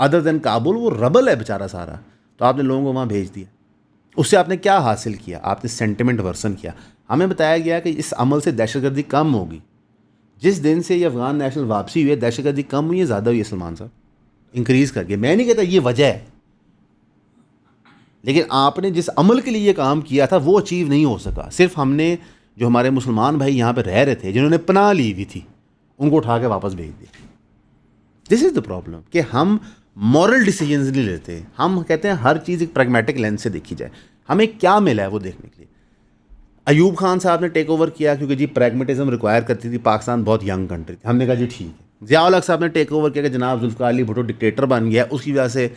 अदर दैन काबुल वो रबल है बेचारा सारा। तो आपने लोगों को वहाँ भेज दिया। उससे आपने क्या हासिल किया? आपने सेंटिमेंट वर्सन किया। हमें बताया गया कि इस अमल से दहशतगर्दी कम होगी। जिस दिन से ये अफ़गान नेशनल वापसी हुई है दहशतगर्दी कम हुई है, ज़्यादा हुई है। सलमान साहब इंक्रीज़ करके, मैं नहीं कहता ये वजह है, लेकिन आपने जिस अमल के लिए ये काम किया था वो अचीव नहीं हो सका। सिर्फ हमने जो हमारे मुसलमान भाई यहाँ पे रह रहे थे, जिन्होंने पनाह ली हुई थी, उनको उठा के वापस भेज दिया। दिस इज़ द प्रॉब्लम कि हम मॉरल डिसीजंस नहीं लेते। हम कहते हैं हर चीज़ एक प्रैग्मेटिक लेंस से देखी जाए, हमें क्या मिला है वो देखने के लिए। अयूब खान साहब ने टेक ओवर किया क्योंकि जी प्रैग्मेटिज्म रिक्वायर करती थी, पाकिस्तान बहुत यंग कंट्री थी, हमने कहा जी ठीक है। ज़िया-उल हक साहब ने टेक ओवर किया कि जनाब जुल्फ़िकार अली भुट्टो डिक्टेटर बन गया, उसकी वजह से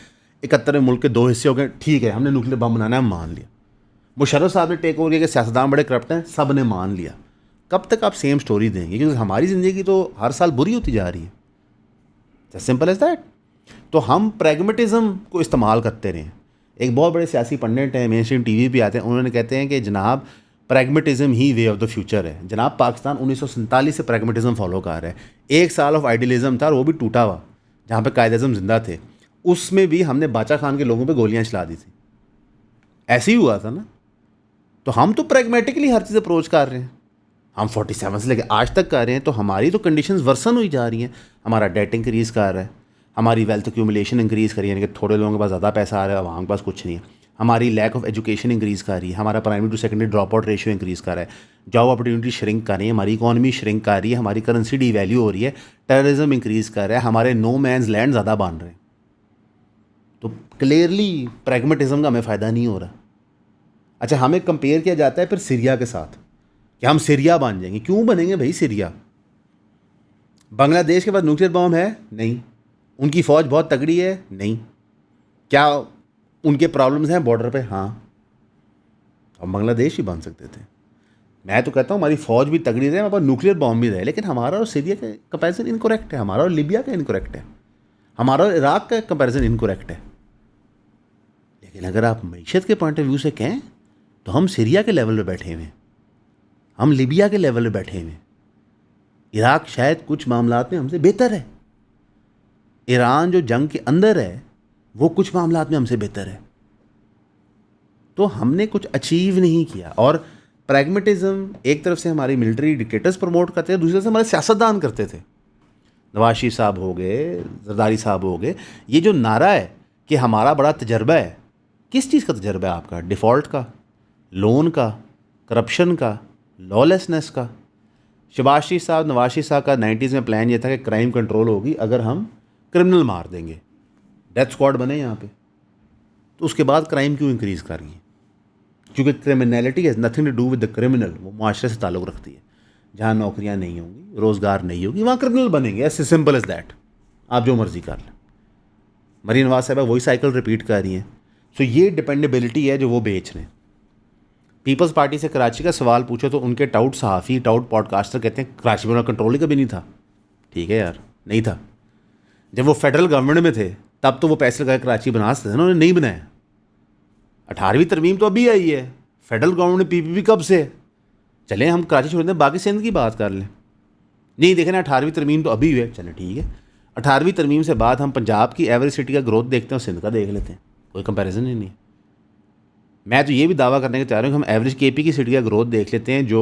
71वें मुल्क के 2 हिस्से हो गए, ठीक है, हमने न्यूक्लियर बम बनाना है, मान लिया। मुशर्रफ साहब ने टेक ओवर किया कि सियासतदान बड़े करप्ट हैं, सब ने मान लिया। कब तक आप सेम स्टोरी देंगे? क्योंकि हमारी ज़िंदगी तो हर साल बुरी होती जा रही है, जस्ट सिंपल एज दैट। तो हम प्रैग्मेटिज्म को इस्तेमाल करते रहे। एक बहुत बड़े सियासी पंडित हैं, मेन स्ट्रीम टीवी पे आते हैं, उन्होंने कहते हैं कि जनाब pragmatism he way of the future है। जनाब पाकिस्तान 1947 से प्रैग्मेटिज्म फॉलो कर रहा है। 1 साल ऑफ आइडियलिज्म था और वो भी टूटा हुआ, जहाँ पे कायद-ए-आज़म जिंदा थे, उसमें भी हमने बाचा खान के लोगों पे गोलियां चला दी थी। ऐसे ही हुआ था ना। तो हम तो प्रैग्मेटिकली हर चीज़ अप्रोच कर रहे हैं। हम 47 से लेकर आज तक कर रहे हैं, तो हमारी तो कंडीशंस वर्सन हुई जा रही हैं। हमारा डेट इंक्रीज़ कर रहा है, हमारी वेल्थ एक्यूमुलेशन इंक्रीज़ कर रही है, यानी कि थोड़े लोगों के पास ज़्यादा पैसा आ रहा है, आवाम के पास कुछ नहीं है। हमारी लैक ऑफ एजुकेशन इंक्रीज़ कर रही है, हमारा primary to secondary drop out ratio increase कर रहा है, जॉब अपॉर्चुनिटी श्रिंक कर रही है, हमारी इकॉनमी श्रिंक कर रही है, हमारी करेंसी डीवैल्यू हो रही है, टेररिज्म इंक्रीज़ कर रहा है, हमारे नो मैंस लैंड ज़्यादा बन रहे हैं। तो क्लियरली प्रैग्मेटिज्म का हमें फ़ायदा नहीं हो रहा। अच्छा, हमें कंपेयर किया जाता है फिर सीरिया के साथ कि हम सीरिया बन जाएंगे। क्यों बनेंगे भाई सीरिया? बांग्लादेश के पास न्यूक्लियर बम है? नहीं। उनकी फ़ौज बहुत तगड़ी है? नहीं। क्या उनके प्रॉब्लम्स हैं बॉर्डर पे? हाँ। हम बांग्लादेश ही बन सकते थे। मैं तो कहता हूँ हमारी फ़ौज भी तगड़ी रहे, हमारे पास न्यूक्लियर बम भी रहे, लेकिन हमारा और सीरिया का कंपैरिजन इनकरेक्ट है, हमारा और लिबिया का इनकरेक्ट है, हमारा और इराक का कंपैरिजन इनकरेक्ट है। लेकिन अगर आप मईशत के पॉइंट ऑफ व्यू से कहें तो हम सीरिया के लेवल पे बैठे हुए हैं, हम लिबिया के लेवल पे बैठे हुए हैं। इराक शायद कुछ मामलात में हमसे बेहतर है। ईरान जो जंग के अंदर है वो कुछ मामलात में हमसे बेहतर है। तो हमने कुछ अचीव नहीं किया। और प्रैग्मेटिज्म एक तरफ से हमारी मिलिट्री डिक्टेटर्स प्रमोट करते थे, दूसरी तरफ से हमारे सियासतदान करते थे। नवाज शरीफ साहब हो गए, जरदारी साहब हो गए। ये जो नारा है कि हमारा बड़ा तजर्बा है, किस चीज़ का तजर्बा है आपका? डिफ़ॉल्ट का, लोन का, करप्शन का, लॉलेसनेस का। शहबाज शरीफ साहब, नवाज शरीफ साहब का 90s में प्लान ये था कि क्राइम कंट्रोल होगी अगर हम क्रिमिनल मार देंगे, डेथ स्क्वाड बने यहाँ पे। तो उसके बाद क्राइम क्यों इंक्रीज़ कर गई? क्योंकि criminality has nothing to do with the criminal. वो माशरे से ताल्लुक़ रखती है। जहाँ नौकरियाँ नहीं होंगी, रोज़गार नहीं होगी, वहाँ क्रिमिनल बनेंगे। ऐसे सिंपल एज दैट। आप जो मर्ज़ी कर लें। मरीन नवाज साहब वही साइकिल रिपीट कर रही हैं। सो ये डिपेंडेबिलिटी है जो वो बेच रहे हैं। पीपल्स पार्टी से कराची का सवाल पूछो तो उनके टाउट सहाफ़ी, टाउट पॉडकास्टर कहते हैं कराची में उनका कंट्रोल ही कभी नहीं था। ठीक है यार, नहीं था। जब वो फेडरल गवर्नमेंट में थे तब तो वो पैसे लगा कराची बना सकते थे ना, उन्होंने नहीं बनाया। 18वीं तरमीम तो अभी आई है। फेडरल गवर्नमेंट ने PPP कब से? चलें हम कराची छोड़ दें, बाकी सिंध की बात कर लें। नहीं देखें ना, 18वीं तरमीम तो अभी हुई है। चलें ठीक है, 18वीं तरमीम से बाद हम पंजाब की एवरेज सिटी का ग्रोथ देखते हैं और सिंध का देख लेते हैं, कोई कंपैरिजन ही नहीं। मैं तो ये भी दावा करने के तैयार हूँ कि हम एवरेज KP की सिटी का ग्रोथ देख लेते हैं जो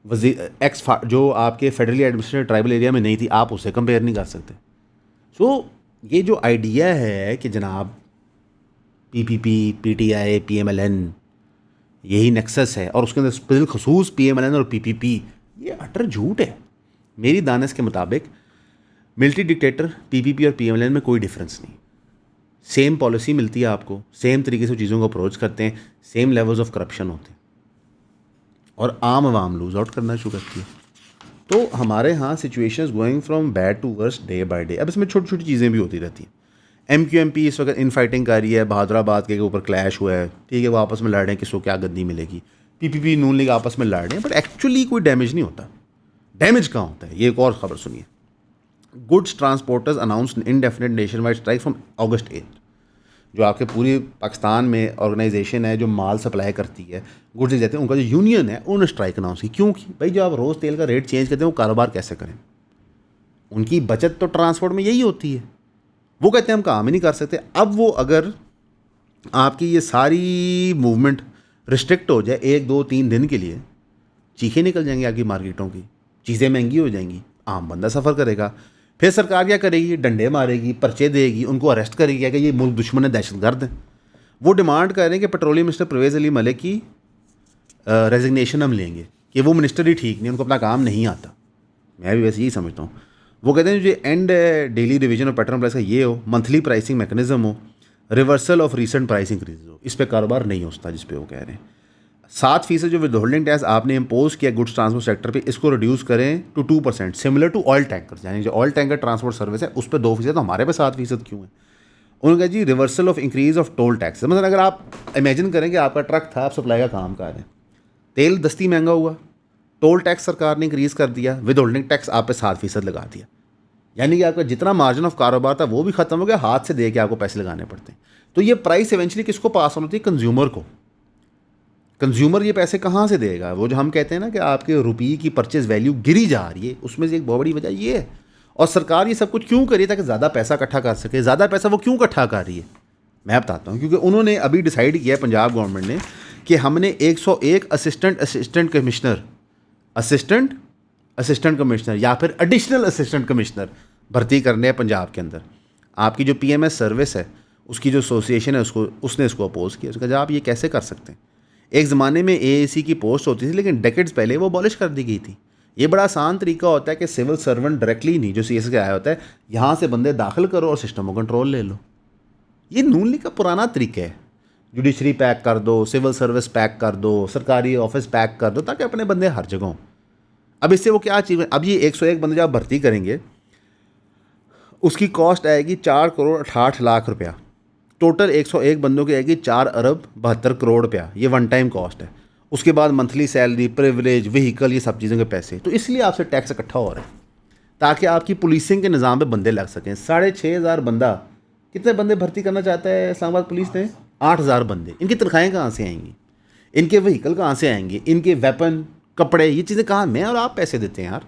जो आपके फेडरली एडमिनिस्ट्रेटेड ट्राइबल एरिया में नहीं थी, आप उससे कंपेयर नहीं कर सकते। सो ये जो आइडिया है कि जनाब PPP, PTI, PMLN यही नेक्सस है और उसके अंदर स्पेशल खसूस PMLN और PPP, ये अटर झूठ है। मेरी दानिश के मुताबिक मिलिट्री डिक्टेटर, PPP और PMLN में कोई डिफरेंस नहीं। सेम पॉलिसी मिलती है आपको, सेम तरीके से चीज़ों को अप्रोच करते हैं, सेम लेवल्स ऑफ करप्शन होते हैं और आम आवाम लूज आउट करना शुरू करती है। तो हमारे यहाँ situations going from bad to worse day by day. अब इसमें छोटी छोटी चीज़ें भी होती रहती हैं। MQMP इस वक्त इन फाइटिंग कर रही है, बहादुराबाद के ऊपर क्लैश हुआ है, ठीक है, वो आपस में लड़ रहे हैं किसको क्या गद्दी मिलेगी। PPP नून लीग आपस में लड़ रहे हैं, बट एक्चुअली कोई डैमेज नहीं होता। डैमेज कहाँ होता है? ये एक और ख़बर सुनिए। Goods transporters announced indefinite nation wide strike from August 8। जो आपके पूरे पाकिस्तान में ऑर्गेनाइजेशन है जो माल सप्लाई करती है, गुड्स जाते हैं, उनका जो यूनियन है उन्होंने स्ट्राइक अनाउंस की। क्यों की? भाई जो आप रोज़ तेल का रेट चेंज करते हैं वो कारोबार कैसे करें? उनकी बचत तो ट्रांसपोर्ट में यही होती है। वो कहते हैं हम काम ही नहीं कर सकते। अब वो अगर आपकी ये सारी मूवमेंट रिस्ट्रिक्ट हो जाए 1, 2, 3 दिन के लिए, चीखें निकल जाएंगी आपकी मार्केटों की, चीज़ें महंगी हो जाएंगी, आम बंदा सफ़र करेगा। फिर सरकार क्या करेगी? डंडे मारेगी, पर्चे देगी, उनको अरेस्ट करेगी कि ये मुल्क दुश्मन है, दहशतगर्द है। वो डिमांड कर रहे हैं कि पेट्रोलियम मिनिस्टर परवेज़ अली मलिक की रेजिग्नेशन हम लेंगे, कि वो मिनिस्टर ही ठीक नहीं, उनको अपना काम नहीं आता। मैं भी वैसे यही समझता हूँ। वो कहते हैं जो and daily revision of petrol price का ये हो, मंथली प्राइसिंग मैकेनिज्म हो, reversal of recent price increase हो, इस पर कारोबार नहीं होता जिस पे वो कह रहे हैं। 7% जो विद होल्डिंग टैक्स आपने इम्पोज किया गुड्स ट्रांसपोर्ट सेक्टर पे, इसको रिड्यूस करें to 2%, similar to oil tanker, यानी जो ऑयल टैंकर ट्रांसपोर्ट सर्विस है उस पर 2%, तो हमारे पे 7% क्यों है? उन्होंने कहा जी reversal of increase of toll tax. मतलब अगर आप इमेजिन करें कि आपका ट्रक था, आप सप्लाई का काम कर रहे हैं, तेल दस्ती महंगा हुआ, टोल टैक्स सरकार ने इंक्रीज़ कर दिया, विद होल्डिंग टैक्स आप पे 7% लगा दिया, यानी कि आपका जितना मार्जिन ऑफ कारोबार था वो भी ख़त्म हो गया, हाथ से दे के आपको पैसे लगाने पड़ते हैं। तो ये प्राइस इवेंचुअली किसको पास होनी होती है? कंज्यूमर को। कंज्यूमर ये पैसे कहाँ से देगा? वो जो हम कहते हैं ना कि आपके रुपये की परचेज वैल्यू गिरी जा रही है, उसमें से एक बहुत बड़ी वजह ये है। और सरकार ये सब कुछ क्यों करी? ताकि ज़्यादा पैसा इकट्ठा कर सके। ज़्यादा पैसा वो क्यों इकट्ठा कर रही है? मैं बताता हूँ। क्योंकि उन्होंने अभी डिसाइड किया है, पंजाब गवर्नमेंट ने, कि हमने 101 असिस्टेंट कमिश्नर या फिर एडिशनल असिस्टेंट कमिश्नर भर्ती करने हैं पंजाब के अंदर। आपकी जो PMS सर्विस है उसकी जो एसोसिएशन है उसने इसको अपोज किया। उसका जवाब, ये कैसे कर सकते हैं? एक ज़माने में AAC की पोस्ट होती थी, लेकिन डेकेड्स पहले वो अबॉलिश कर दी गई थी। ये बड़ा आसान तरीका होता है कि सिविल सर्वेंट डायरेक्टली नहीं, जो CS के आया होता है, यहाँ से बंदे दाखिल करो और सिस्टम को कंट्रोल ले लो। ये नून लीग का पुराना तरीका है। जुडिशरी पैक कर दो, सिविल सर्विस पैक कर दो, सरकारी ऑफिस पैक कर दो, ताकि अपने बंदे हर जगह हों। अब इससे वो क्या चीज़, अब ये 101 बंदे जब भर्ती करेंगे उसकी कॉस्ट आएगी 4 करोड़ 68 लाख रुपया। टोटल 101 बंदों की आएगी 4 अरब 72 करोड़ रुपया। ये वन टाइम कॉस्ट है। उसके बाद मंथली सैलरी, प्रिविलेज, व्हीकल, ये सब चीज़ों के पैसे। तो इसलिए आपसे टैक्स इकट्ठा हो रहा है ताकि आपकी पुलिसिंग के निज़ाम पे बंदे लग सकें। 6,500 बंदा, कितने बंदे भर्ती करना चाहता है इस्लामाबाद पुलिस ने? 8,000 बंदे। इनकी तनख्वाहें कहाँ से आएंगी? इनके व्हीकल कहाँ से आएंगे? इनके वेपन, कपड़े, ये चीज़ें कहाँ? मैं और आप पैसे देते हैं यार।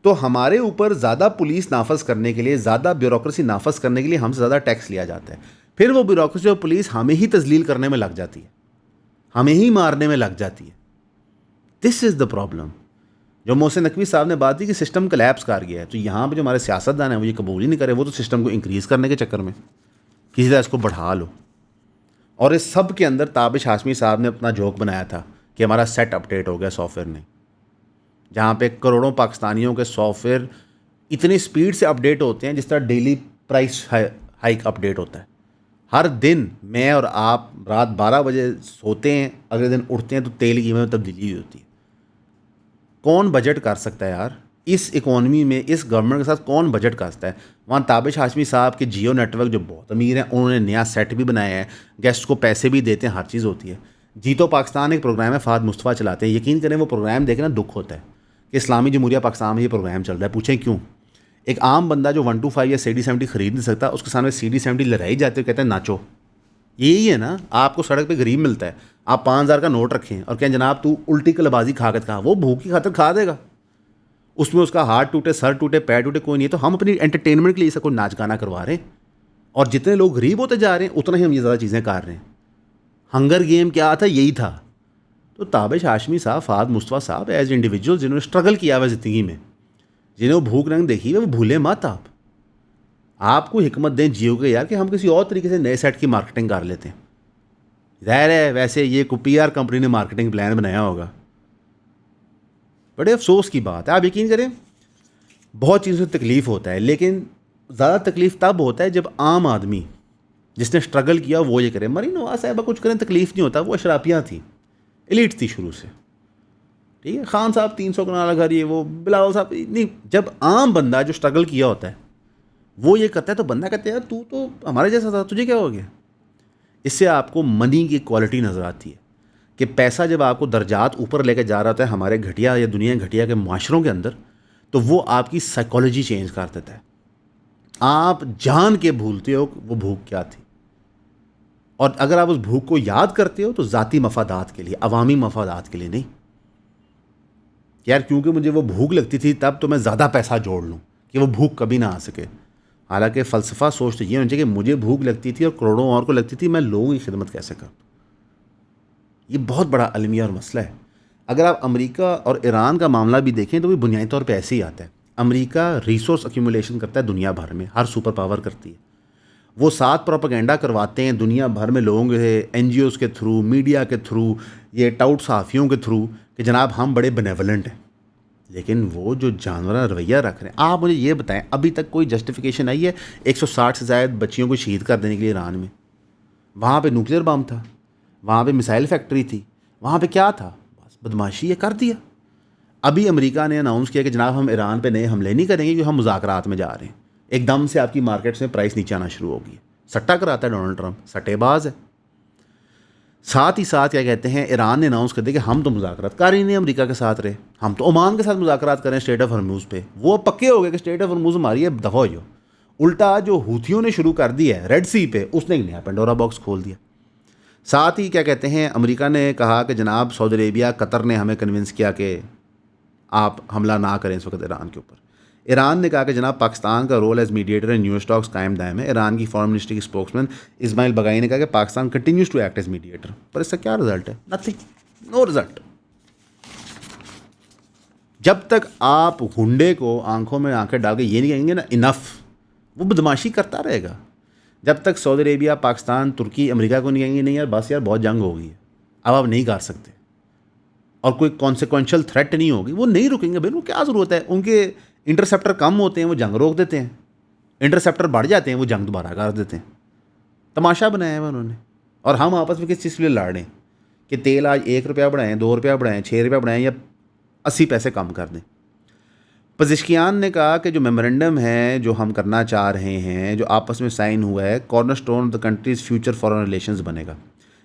तो हमारे ऊपर ज़्यादा पुलिस नाफज करने के लिए, ज़्यादा ब्यूरोक्रेसी नाफज करने के लिए हमसे ज़्यादा टैक्स लिया जाता है। फिर वो ब्यूरोक्रेसी और पुलिस हमें ही तजलील करने में लग जाती है, हमें ही मारने में लग जाती है। This is the problem. जो मोहसिन नकवी साहब ने बात की कि सिस्टम कोलैप्स कर गया है, तो यहाँ पे जो हमारे सियासतदान हैं वो ये कबूल ही नहीं करे। वो तो सिस्टम को इंक्रीज़ करने के चक्कर में किसी तरह इसको बढ़ा लो। और इस सब के अंदर ताबिश हाशमी साहब ने अपना जोक बनाया था कि हमारा सेट अपडेट हो गया सॉफ्टवेयर ने, जहाँ पे करोड़ों पाकिस्तानियों के सॉफ्टवेयर इतनी स्पीड से अपडेट होते हैं जिस तरह डेली प्राइस हाइक अपडेट होता है। हर दिन मैं और आप रात 12 बजे सोते हैं, अगले दिन उठते हैं तो तेल की कीमत में तब्दीली होती है। कौन बजट कर सकता है यार? इस इकोनॉमी में, इस गवर्नमेंट के साथ कौन बजट कर सकता है? वहाँ ताबिश हाशमी साहब के जियो नेटवर्क जो बहुत अमीर हैं, उन्होंने नया सेट भी बनाया है, गेस्ट को पैसे भी देते हैं, हर चीज़ होती है। जीतो पाकिस्तान एक प्रोग्राम है, फ़ाद मुस्तफ़ा चलाते हैं। यकीन करें वो प्रोग्राम देखना दुख होता है कि इस्लामी जमहूरिया पाकिस्तान में ये प्रोग्राम चल रहा है। पूछें क्यों? एक आम बंदा जो 125 या CD-70 ख़रीद नहीं सकता, उसके सामने CD-70 लड़ाई जाते हुए कहते हैं नाचो। यही है ना, आपको सड़क पे गरीब मिलता है, आप 5,000 का नोट रखें और कहें जनाब तू उल्टी कलबाजी खाकर खा, वो भूख की खातर खा देगा। उसमें उसका हाथ टूटे, सर टूटे, पैर टूटे, कोई नहीं है। तो हम अपनी एंटरटेनमेंट के लिए इसका कोई नाच गाना करवा रहे हैं, और जितने लोग गरीब होते जा रहे हैं उतना ही हम ये ज़्यादा चीज़ें कर रहे हैं। हंगर गेम क्या था? यही था। तो ताबिश हाशमी साहब, फ़ाद मुस्तफ़ा साहब एज इंडिविजुअल जिन्होंने स्ट्रगल किया हुआ ज़िंदगी में, जिन्हें भूख रंग देखी है, वो भूले मत। आपको हिकमत दें जियो के यार कि हम किसी और तरीके से नए सेट की मार्केटिंग कर लेते हैं। ज़ाहिर है वैसे ये PR कंपनी ने मार्केटिंग प्लान बनाया होगा। बड़े अफसोस की बात है। आप यकीन करें बहुत चीज़ों से तकलीफ़ होता है, लेकिन ज़्यादा तकलीफ़ तब होता है जब आम आदमी जिसने स्ट्रगल किया वो ये करे। मरीन नवाज़ साहबा कुछ करें तकलीफ़ नहीं होता, वो अशराफियाँ थी, एलिट थी शुरू से, ठीक है। खान साहब 300 कनाल घर, ये वो, बिलावल साहब नहीं। जब आम बंदा जो स्ट्रगल किया होता है वो ये करता है तो बंदा कहता है यार तू तो हमारे जैसा था, तुझे क्या हो गया? इससे आपको मनी की क्वालिटी नज़र आती है कि पैसा जब आपको दर्जात ऊपर लेकर जा रहा होता है हमारे घटिया या दुनिया घटिया के माशरों के अंदर, तो वो आपकी साइकोलॉजी चेंज कर देता है। आप जान के भूलते हो वो भूख क्या थी, और अगर आप उस भूख को याद करते हो तो ज़ाती मफादात के लिए, अवामी मफादात के लिए नहीं। यार क्योंकि मुझे वो भूख लगती थी तब तो मैं ज़्यादा पैसा जोड़ लूँ कि वो भूख कभी ना आ सके। हालांकि फ़लसफ़ा सोच तो ये होनी चाहिए कि मुझे भूख लगती थी और करोड़ों और को लगती थी, मैं लोगों की खिदमत कैसे करूँ। ये बहुत बड़ा अलमिया और मसला है। अगर आप अमेरिका और ईरान का मामला भी देखें तो भी बुनियादी तौर पे ऐसे ही आता है। अमेरिका रिसोर्स एक्यूमुलेशन करता है दुनिया भर में, हर सुपर पावर करती है। वो साथ प्रोपेगेंडा करवाते हैं दुनिया भर में लोगों के, NGOs के थ्रू, मीडिया के थ्रू, ये टाउट सहाफ़ियों के थ्रू कि जनाब हम बड़े बेनेवलेंट हैं। लेकिन वो जो जानवराना रवैया रख रहे हैं, आप मुझे ये बताएं अभी तक कोई जस्टिफिकेशन आई है 160 से ज़ायद बच्चियों को शहीद कर देने के लिए ईरान में? वहाँ पे न्यूक्लियर बम था, वहाँ पे मिसाइल फैक्ट्री थी, वहाँ पे क्या था? बस बदमाशी ये कर दिया। अभी अमेरिका ने अनाउंस किया कि जनाब हम ईरान पे नए हमले नहीं करेंगे क्योंकि हम मुज़ाकरात में जा रहे हैं। एकदम से आपकी मार्केट्स में प्राइस नीचे आना शुरू हो गई। सट्टा कराता है डोनाल्ड ट्रंप, सट्टेबाज है। साथ ही साथ क्या कहते हैं, ईरान ने अनाउंस कर दिया कि हम तो मुज़ाकरात कर ही नहीं अमेरिका के साथ रहे, हम तो ओमान के साथ मुज़ाकरात करें स्टेट ऑफ हॉर्मूज़ पे। वो पक्के हो गए कि स्टेट ऑफ हॉर्मूज़ हमारी है, दफ़ा हो जाओ। उल्टा जो हूथियों ने शुरू कर दिया है रेड सी पे, उसने एक नया पेंडोरा बॉक्स खोल दिया। साथ ही क्या कहते हैं, अमेरिका ने कहा कि जनाब सऊदी अरेबिया, कतर ने हमें कन्विंस किया कि आप हमला ना करें इस वक्त ईरान के ऊपर। ईरान ने कहा कि जनाब पाकिस्तान का role as mediator in news talks कायम दायम है। ईरान की फॉरेन मिनिस्ट्री के स्पोक्समैन इस्माइल बगाई ने कहा कि Pakistan continues to act as mediator. पर इसका क्या रिजल्ट है? Nothing, no result. जब तक आप हुंडे को आंखों में आंखें डाल के ये नहीं कहेंगे ना इनफ, वो बदमाशी करता रहेगा। जब तक सऊदी अरेबिया, पाकिस्तान, तुर्की, अमेरिका को नहीं कहेंगे नहीं यार बस यार बहुत जंग हो गई है, अब आप नहीं कर सकते, और कोई कॉन्सिक्वेंशियल थ्रेट नहीं होगी, वो नहीं रुकेंगे। भाई वो क्या ज़रूरत है? उनके इंटरसेप्टर कम होते हैं, वो जंग रोक देते हैं। इंटरसेप्टर बढ़ जाते हैं, वो जंग दोबारा कर देते हैं। तमाशा बनाया है उन्होंने। और हम आपस में किस चीज़ के लिए लड़ रहे हैं कि तेल आज 1 रुपया बढ़ाएं, 2 रुपया बढ़ाएं, 6 रुपया बढ़ाएं या 80 पैसे कम कर दें। पज़ेश्कियान ने कहा कि जो मेमोरेंडम है जो हम करना चाह रहे हैं, जो आपस में साइन हुआ है, cornerstone of the countries future foreign relations बनेगा।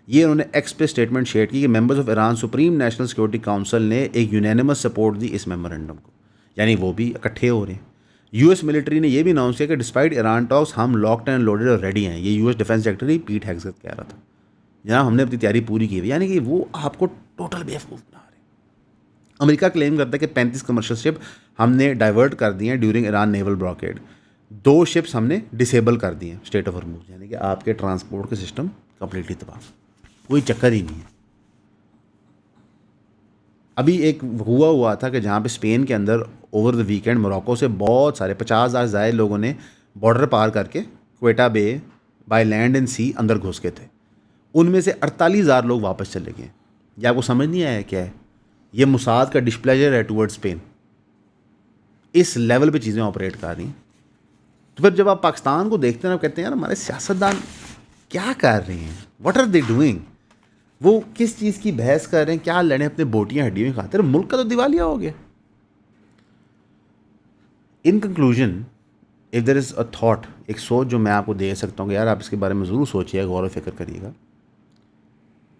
ये उन्होंने एक्स पे स्टेटमेंट शेयर की कि members of Iran supreme national security council ने एक यूनैनिमस सपोर्ट दी इस मेमोरेंडम को, यानी वो भी इकट्ठे हो रहे हैं। US मिलिट्री ने यह भी अनाउंस किया कि डिस्पाइट ईरान टॉक्स हम लॉक्ड एंड लोडेड और रेडी हैं। ये US defence secretary Pete Hegseth कह रहा था, जनाब हमने अपनी तैयारी पूरी की हुई, यानी कि वो आपको टोटल बेवकूफ़ बना रहे हैं। अमेरिका क्लेम करता है कि 35 कमर्शियल शिप हमने डाइवर्ट कर दिए हैं during Iran naval blockade. 2 ships हमने डिसेबल कर दिए हैं स्टेट ऑफ हॉर्मूज़, यानी कि आपके ट्रांसपोर्ट के सिस्टम कंप्लीटली तबाह, कोई चक्कर ही नहीं है। अभी एक हुआ था कि जहाँ पे स्पेन के अंदर ओवर द वीकेंड मोरक्को से बहुत सारे 50,000 ज़ायद लोगों ने बॉर्डर पार करके क्वेटा बे बाय लैंड एंड सी अंदर घुस गए थे। उनमें से 48,000 लोग वापस चले गए। ये आपको समझ नहीं आया क्या है? ये मुसाद का डिस्प्लेजर है टूवर्ड स्पेन। इस लेवल पे चीज़ें ऑपरेट कर रही हैं। तो फिर जब आप पाकिस्तान को देखते हैं, आप कहते हैं यार हमारे सियासतदान क्या कर रहे हैं, व्हाट आर दे डूइंग? वो किस चीज़ की बहस कर रहे हैं, क्या लड़े अपने बोटियाँ हड्डियों में खाते हैं? मुल्क का तो दिवालिया हो गया। In conclusion, if there is a thought, एक सोच जो मैं आपको दे सकता हूँ कि यार आप इसके बारे में ज़रूर सोचिएगा, गौर व फिक्र करिएगा।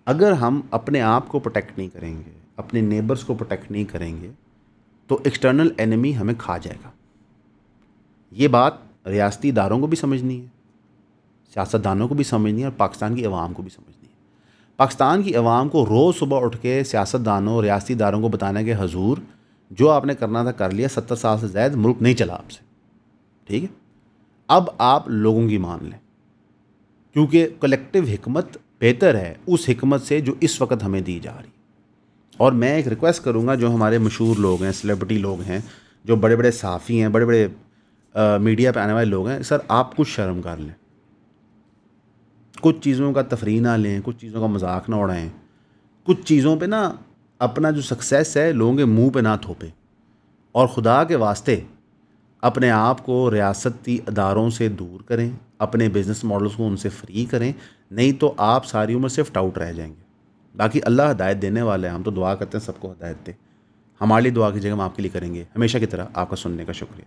अगर हम अपने आप को प्रोटेक्ट नहीं करेंगे, अपने नेबर्स को प्रोटेक्ट नहीं करेंगे, तो एक्सटर्नल एनिमी हमें खा जाएगा। ये बात रियासती इदारों को भी समझनी है, सियासतदानों को भी समझनी है, और पाकिस्तान की अवाम को भी समझनी है। पाकिस्तान की अवाम को रोज़ सुबह उठ के सियासतदानों, रियासती इदारों को बताना कि हजूर जो आपने करना था कर लिया, 70 साल से ज़्यादा मुल्क नहीं चला आपसे, ठीक है, अब आप लोगों की मान लें, क्योंकि कलेक्टिव हिकमत बेहतर है उस हिकमत से जो इस वक्त हमें दी जा रही। और मैं एक रिक्वेस्ट करूँगा, जो हमारे मशहूर लोग हैं, सेलिब्रिटी लोग हैं, जो बड़े बड़े सहाफ़ी हैं, बड़े बड़े मीडिया पे आने वाले लोग हैं, सर आप कुछ शर्म कर लें, कुछ चीज़ों का तफरी ना लें, कुछ चीज़ों का मजाक ना उड़ाएं, कुछ चीज़ों पे ना अपना जो सक्सेस है लोगों के मुंह पे ना थोपे, और ख़ुदा के वास्ते अपने आप को रियासती अदारों से दूर करें, अपने बिज़नेस मॉडल्स को उनसे फ्री करें, नहीं तो आप सारी उम्र सिर्फ आउट रह जाएंगे। बाकी अल्लाह हिदायत देने वाले हैं, हम तो दुआ करते हैं सबको हिदायत दे। हमारे लिए दुआ कीजिएगा, हम आपके लिए करेंगे। हमेशा की तरह आपका सुनने का शुक्रिया।